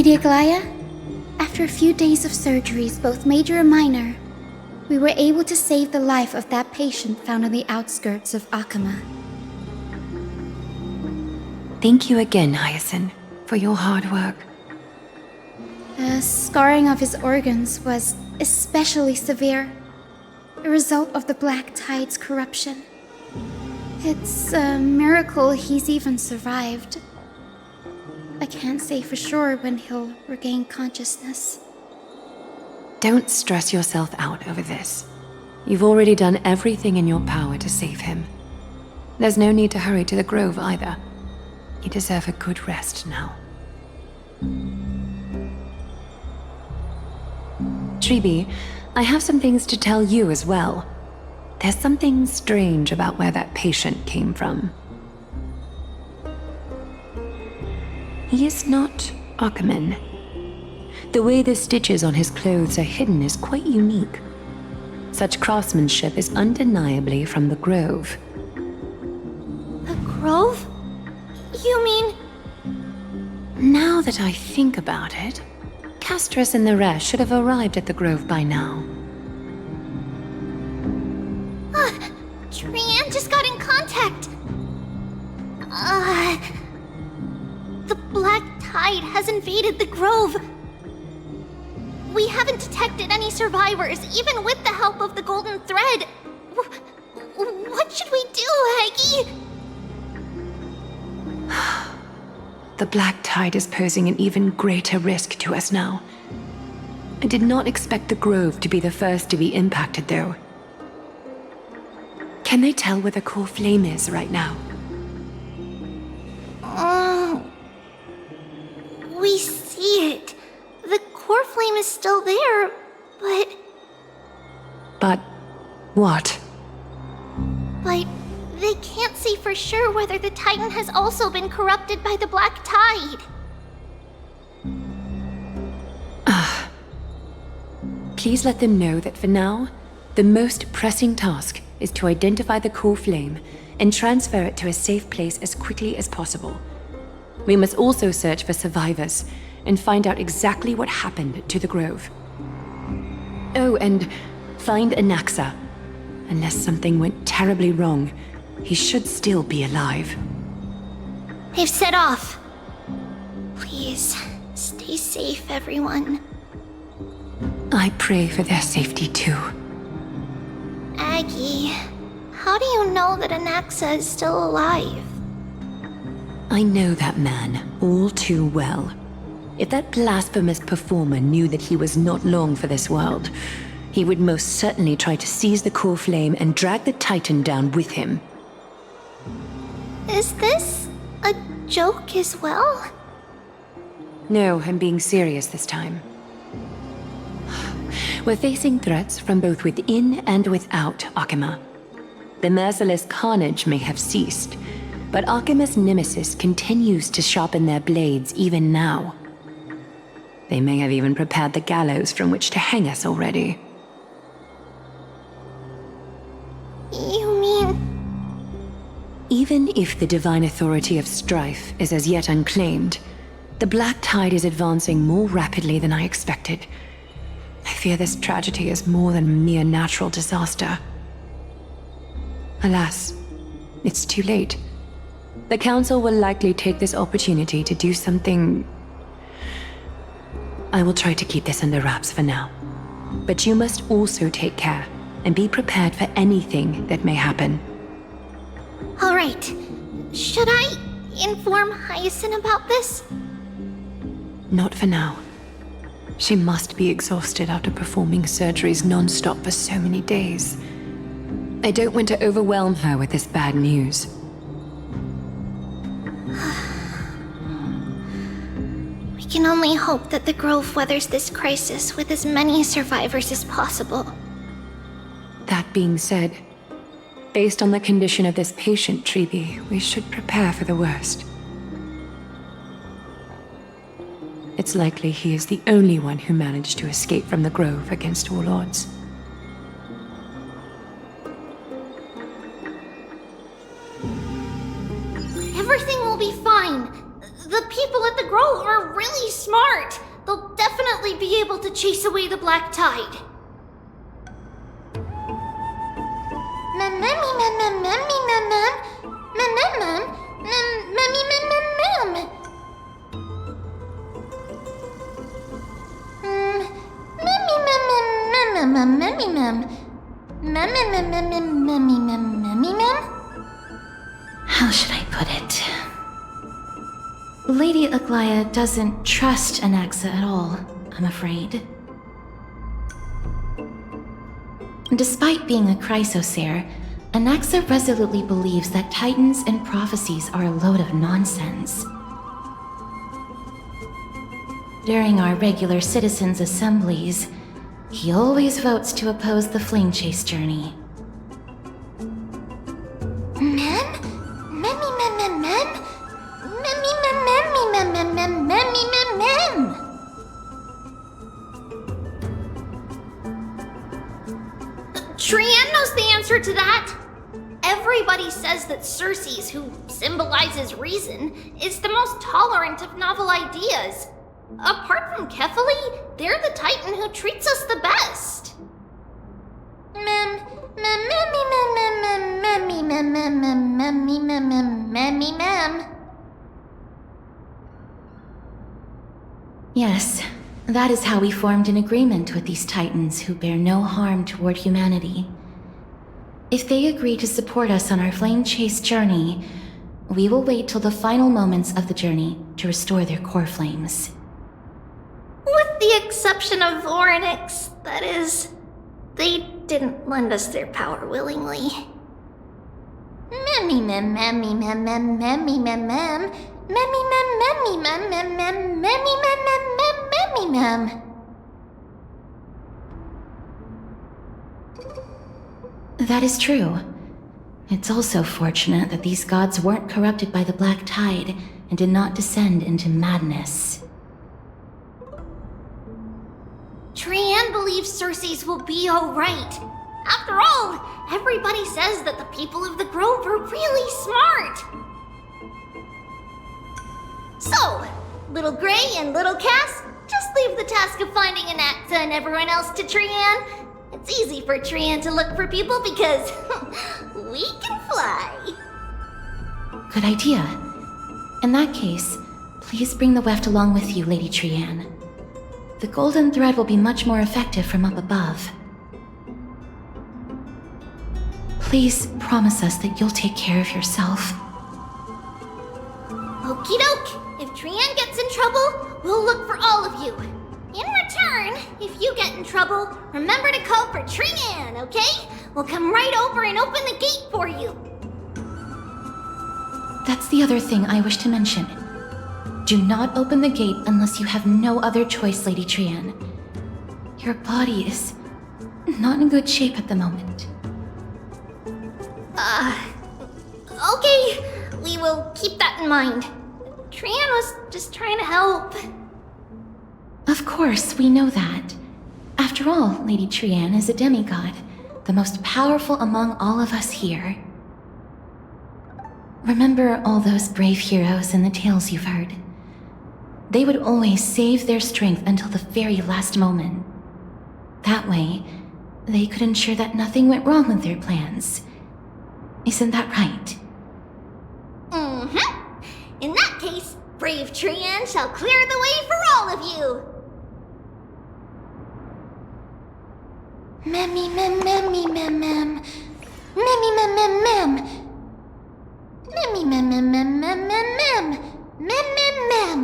Lady Aglaea, after a few days of surgeries, both major and minor, we were able to save the life of that patient found on the outskirts of Akama. Thank you again, Hyacine, for your hard work. The scarring of his organs was especially severe, a result of the Black Tide's corruption. It's a miracle he's even survived. I can't say for sure when he'll regain consciousness. Don't stress yourself out over this. You've already done everything in your power to save him. There's no need to hurry to the Grove either. You deserve a good rest now. Treeby, I have some things to tell you as well. There's something strange about where that patient came from. He is not Akaman. The way the stitches on his clothes are hidden is quite unique. Such craftsmanship is undeniably from the Grove. The Grove? You mean... Now that I think about it, Castorice and the rest should have arrived at the Grove by now. Trian just got in contact! The Black Tide has invaded the Grove. We haven't detected any survivors, even with the help of the Golden Thread. What should we do, Aggie? The Black Tide is posing an even greater risk to us now. I did not expect the Grove to be the first to be impacted, though. Can they tell where the core flame is right now? We see it. The core flame is still there, but... But what? But they can't say for sure whether the Titan has also been corrupted by the Black Tide. Please let them know that for now, the most pressing task is to identify the core flame and transfer it to a safe place as quickly as possible. We must also search for survivors and find out exactly what happened to the Grove. Oh, and find Anaxa. Unless something went terribly wrong, he should still be alive. They've set off. Please, stay safe, everyone. I pray for their safety too. Aggie, how do you know that Anaxa is still alive? I know that man all too well. If that blasphemous performer knew that he was not long for this world, he would most certainly try to seize the core flame and drag the Titan down with him. Is this a joke as well? No, I'm being serious this time. We're facing threats from both within and without Akama. The merciless carnage may have ceased, but Akama's nemesis continues to sharpen their blades even now. They may have even prepared the gallows from which to hang us already. You mean... Even if the divine authority of strife is as yet unclaimed, the Black Tide is advancing more rapidly than I expected. I fear this tragedy is more than a mere natural disaster. Alas, it's too late. The Council will likely take this opportunity to do something... I will try to keep this under wraps for now. But you must also take care and be prepared for anything that may happen. All right. Should I inform Hyacine about this? Not for now. She must be exhausted after performing surgeries non-stop for so many days. I don't want to overwhelm her with this bad news. We can only hope that the Grove weathers this crisis with as many survivors as possible. That being said, based on the condition of this patient, Treeby, we should prepare for the worst. It's likely he is the only one who managed to escape from the Grove against all odds. Everything will be fine. The people at the Grove are really smart. They'll definitely be able to chase away the black tide. How should I put it? Lady Aglaea doesn't trust Anaxa at all, I'm afraid. Despite being a chrysosaur, Anaxa resolutely believes that titans and prophecies are a load of nonsense. During our regular citizens' assemblies, he always votes to oppose the flame chase journey. Trian knows the answer to that. Everybody says that Circes, who symbolizes reason, is the most tolerant of novel ideas. Apart from Kefali, they're the Titan who treats us the best. Yes, that is how we formed an agreement with these Titans who bear no harm toward humanity. If they agree to support us on our flame chase journey, we will wait till the final moments of the journey to restore their core flames. With the exception of Orynyx, that is, they didn't lend us their power willingly. That is true. It's also fortunate that these gods weren't corrupted by the black tide and did not descend into madness. Trian believes Circes will be alright. After all, everybody says that the people of the Grove are really smart. So, Little Gray and Little Cass, just leave the task of finding Anaxa and everyone else to Trian. It's easy for Trian to look for people because we can fly. Good idea. In that case, please bring the weft along with you, Lady Trian. The golden thread will be much more effective from up above. Please promise us that you'll take care of yourself. Okie doke. If Trian gets in trouble, we'll look for all of you. In return, if you get in trouble, remember to call for Trian, okay? We'll come right over and open the gate for you. That's the other thing I wish to mention. Do not open the gate unless you have no other choice, Lady Trian. Your body is not in good shape at the moment. Okay. We will keep that in mind. Trian was just trying to help. Of course, we know that. After all, Lady Trian is a demigod, the most powerful among all of us here. Remember all those brave heroes in the tales you've heard? They would always save their strength until the very last moment. That way, they could ensure that nothing went wrong with their plans. Isn't that right? Mm-hmm. In that case, brave Trian shall clear the way for all of you. Memmy mem memmy mem mem. Memmy mem mem mem. Memmy mem mem mem mem mem mem. Mem mem mem.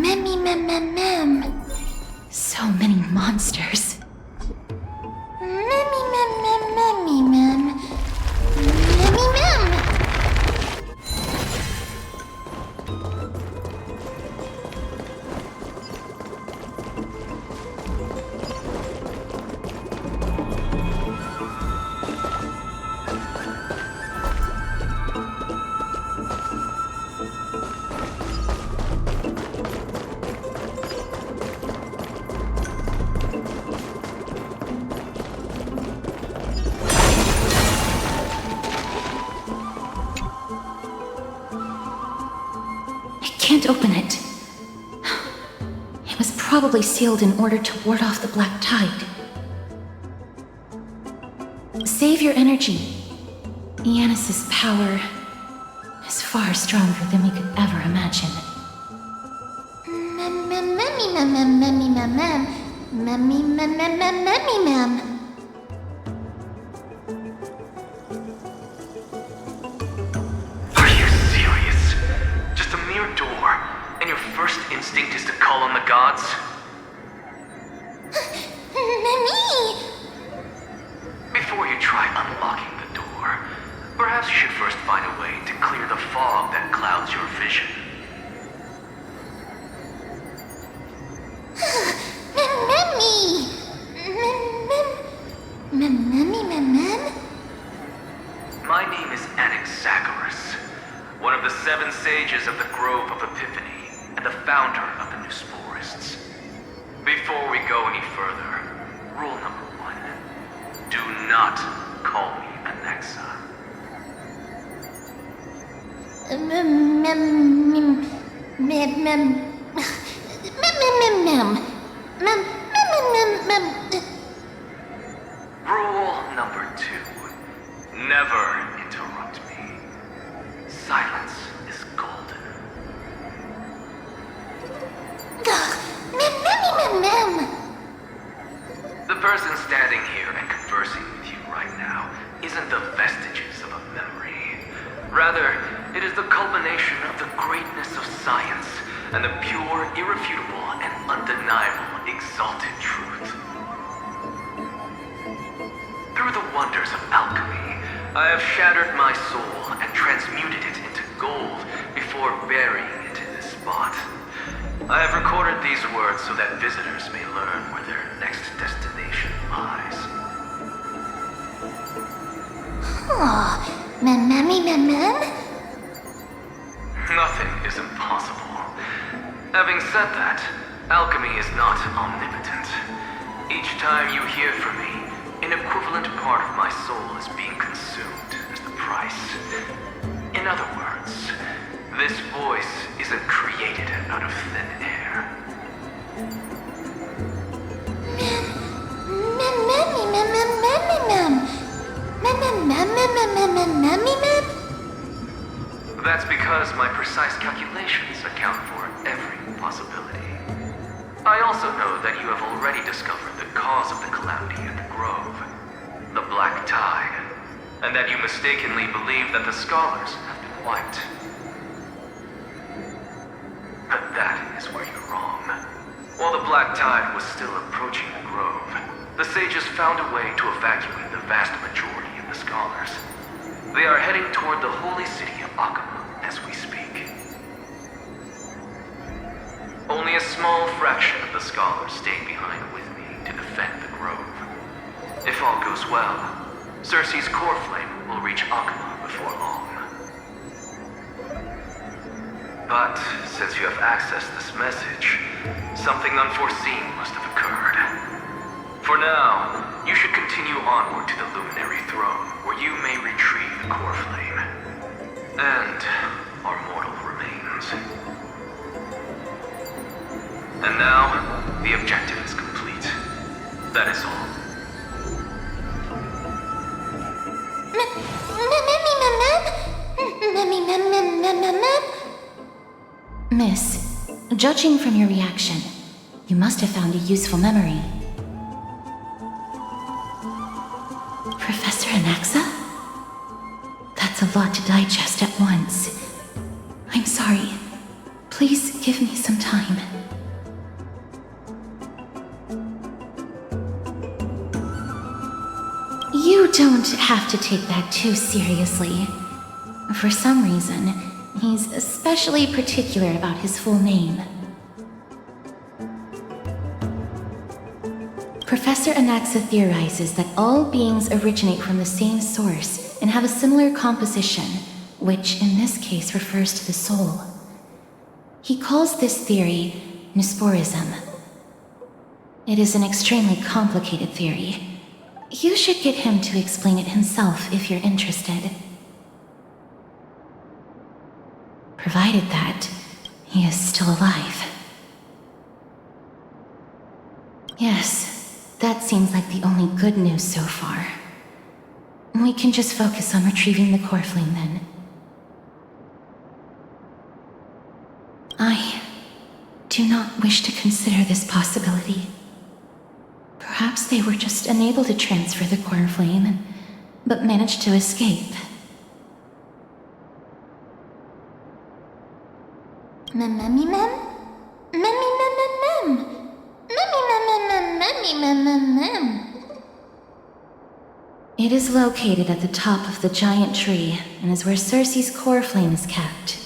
Memmy mem mem mem. So many monsters. Memmy mem mem memmy mem. Memmy mem. can't open it. It was probably sealed in order to ward off the black tide. Save your energy. Yanis's power is far stronger than we could ever imagine. Are you serious? Just a mere door, and your first instinct is to call on the gods? Before you try unlocking the door, perhaps you should first find a way to clear the fog that clouds your vision. My name is Anaxa, one of the 7 sages of the Grove of Epiphany, and the founder of the Newsporists. Before we go any further, rule number 1. Do not call me Anaxa. Rule number 2. Never interrupt me. Silence is golden. The person standing here and conversing with you right now isn't the vestiges of a memory. Rather, it is the culmination of the greatness of science and the pure, irrefutable, and undeniable exalted truth. Through the wonders of alchemy, I have shattered my soul and transmuted it into gold before burying it in this spot. I have recorded these words so that visitors may learn where their next destination lies. Nothing is impossible. Having said that, alchemy is not omnipotent. Each time you hear from me, an equivalent part of my soul is being consumed as the price. In other words, this voice isn't created out of thin air. That's because my precise calculations account for every possibility. I also know that you have already discovered the cause of the calamity at the Grove, the Black Tide, and that you mistakenly believe that the scholars have been wiped. But that is where you're wrong. While the Black Tide was still approaching the Grove, the sages found a way to evacuate the vast majority of the scholars. They are heading toward the holy city of Akama as we speak. Only a small fraction of the scholars stayed behind with me to defend the Grove. If all goes well, Circe's core flame will reach Akama before long. But since you have accessed this message, something unforeseen must have occurred. For now, you should continue onward to the Luminary Throne, where you may retrieve the core flame. And our mortal remains. And now, the objective is complete. That is all. Miss, judging from your reaction, you must have found a useful memory. Professor Anaxa? That's a lot to digest at once. I'm sorry. Please give me some time. You don't have to take that too seriously. For some reason, he's especially particular about his full name. Professor Anaxa theorizes that all beings originate from the same source and have a similar composition, which in this case refers to the soul. He calls this theory Newsporism. It is an extremely complicated theory. You should get him to explain it himself if you're interested. Provided that He is still alive. Yes, that seems like the only good news so far. We can just focus on retrieving the core flame then. I do not wish to consider this possibility. Perhaps they were just unable to transfer the core flame, but managed to escape. It is located at the top of the giant tree and is where Circe's core flame is kept.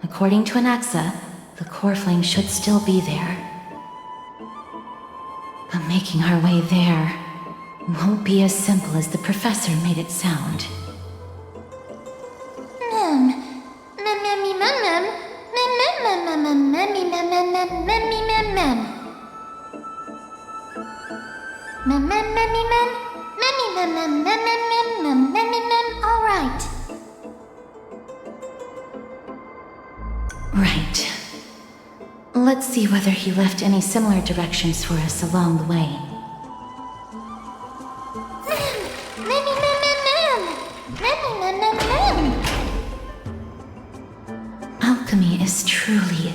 According to Anaxa, the core flame should still be there. But making our way there won't be as simple as the professor made it sound. All right. Right. Let's see whether he left any similar directions for us along the way. Alchemy is truly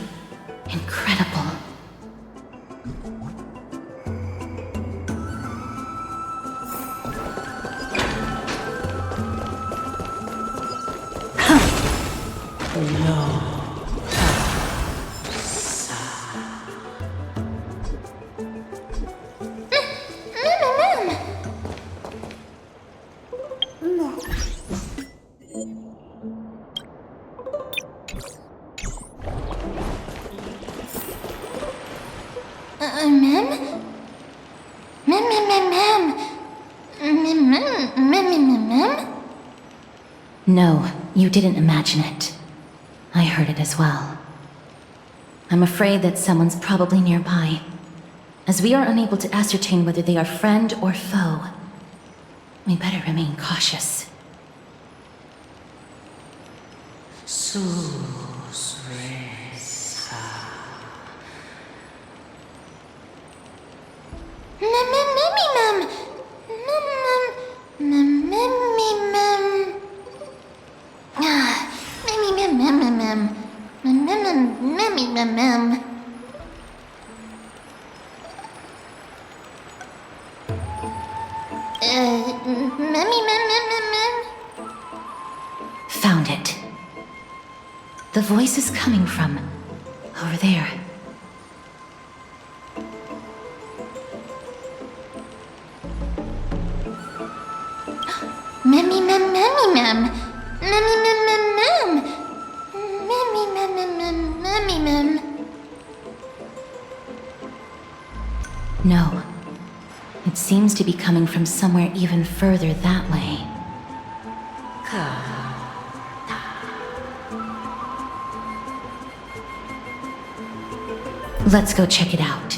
incredible. No, you didn't imagine it. I heard it as well. I'm afraid that someone's probably nearby. As we are unable to ascertain whether they are friend or foe, we better remain cautious. Found it. The voice is coming from over there. No. It seems to be coming from somewhere even further that way. Let's go check it out.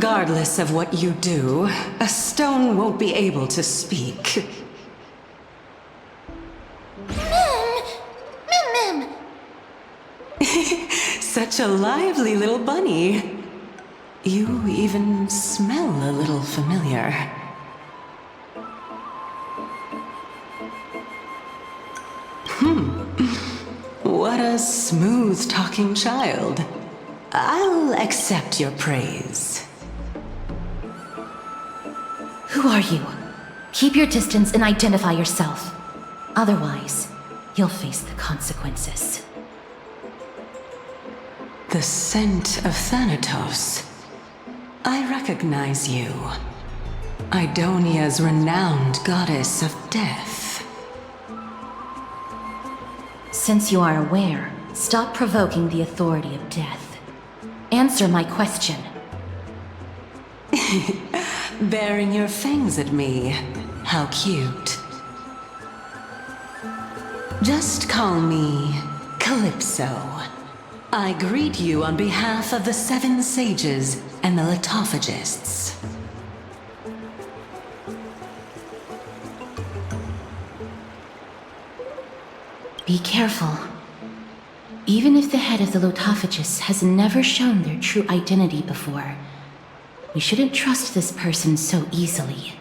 Regardless of what you do, a stone won't be able to speak. Mim! Such a lively little bunny. You even smell a little familiar. What a smooth-talking child. I'll accept your praise. Who are you? Keep your distance and identify yourself. Otherwise, you'll face the consequences. The scent of Thanatos. I recognize you. Idonia's renowned goddess of death. Since you are aware, stop provoking the authority of death. Answer my question. Baring your fangs at me. How cute. Just call me Calypso. I greet you on behalf of the 7 sages and the litophagists. Be careful. Even if the head of the litophagists has never shown their true identity before, we shouldn't trust this person so easily.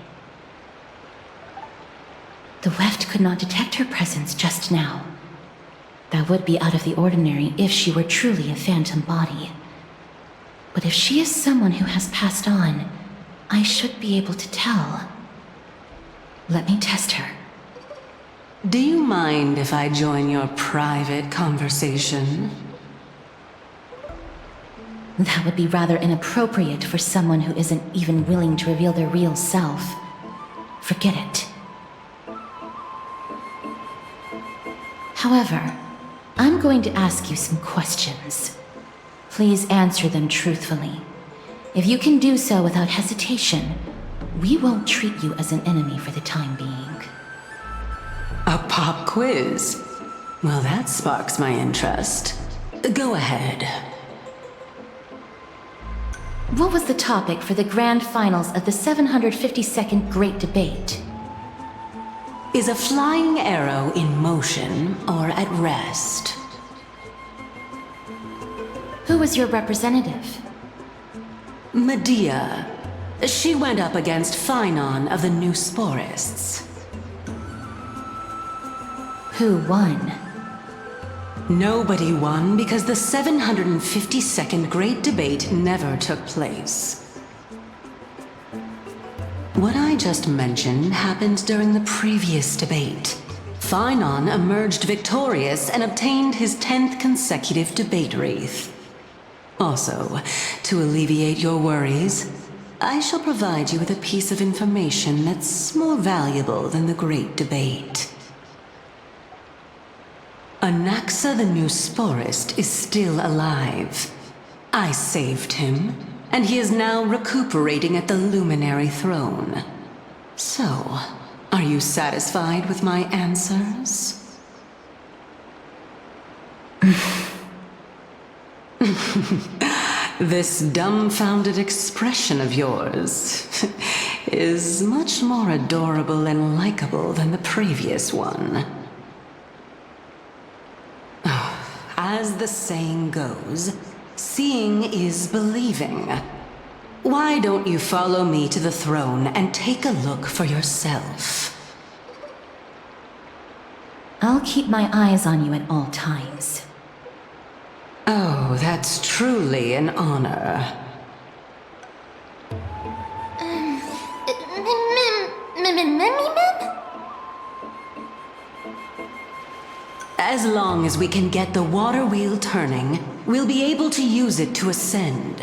The weft could not detect her presence just now. That would be out of the ordinary if she were truly a phantom body. But if she is someone who has passed on, I should be able to tell. Let me test her. Do you mind if I join your private conversation? That would be rather inappropriate for someone who isn't even willing to reveal their real self. Forget it. However, I'm going to ask you some questions. Please answer them truthfully. If you can do so without hesitation, we won't treat you as an enemy for the time being. A pop quiz? Well, that sparks my interest. Go ahead. What was the topic for the grand finals of the 752nd Great Debate? Is a flying arrow in motion or at rest? Who was your representative? Medea. She went up against Phaenon of the New Sporists. Who won? Nobody won because the 752nd Great Debate never took place. What I just mentioned happened during the previous debate. Phaenon emerged victorious and obtained his 10th consecutive debate wreath. Also, to alleviate your worries, I shall provide you with a piece of information that's more valuable than the Great Debate. Anaxa the New Sporist is still alive. I saved him, and he is now recuperating at the Luminary Throne. So, are you satisfied with my answers? This dumbfounded expression of yours is much more adorable and likable than the previous one. As the saying goes, seeing is believing. Why don't you follow me to the throne and take a look for yourself? I'll keep my eyes on you at all times. Oh, that's truly an honor. As long as we can get the water wheel turning, we'll be able to use it to ascend.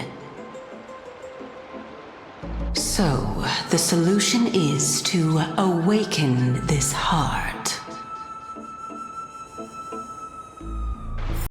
So, the solution is to awaken this heart.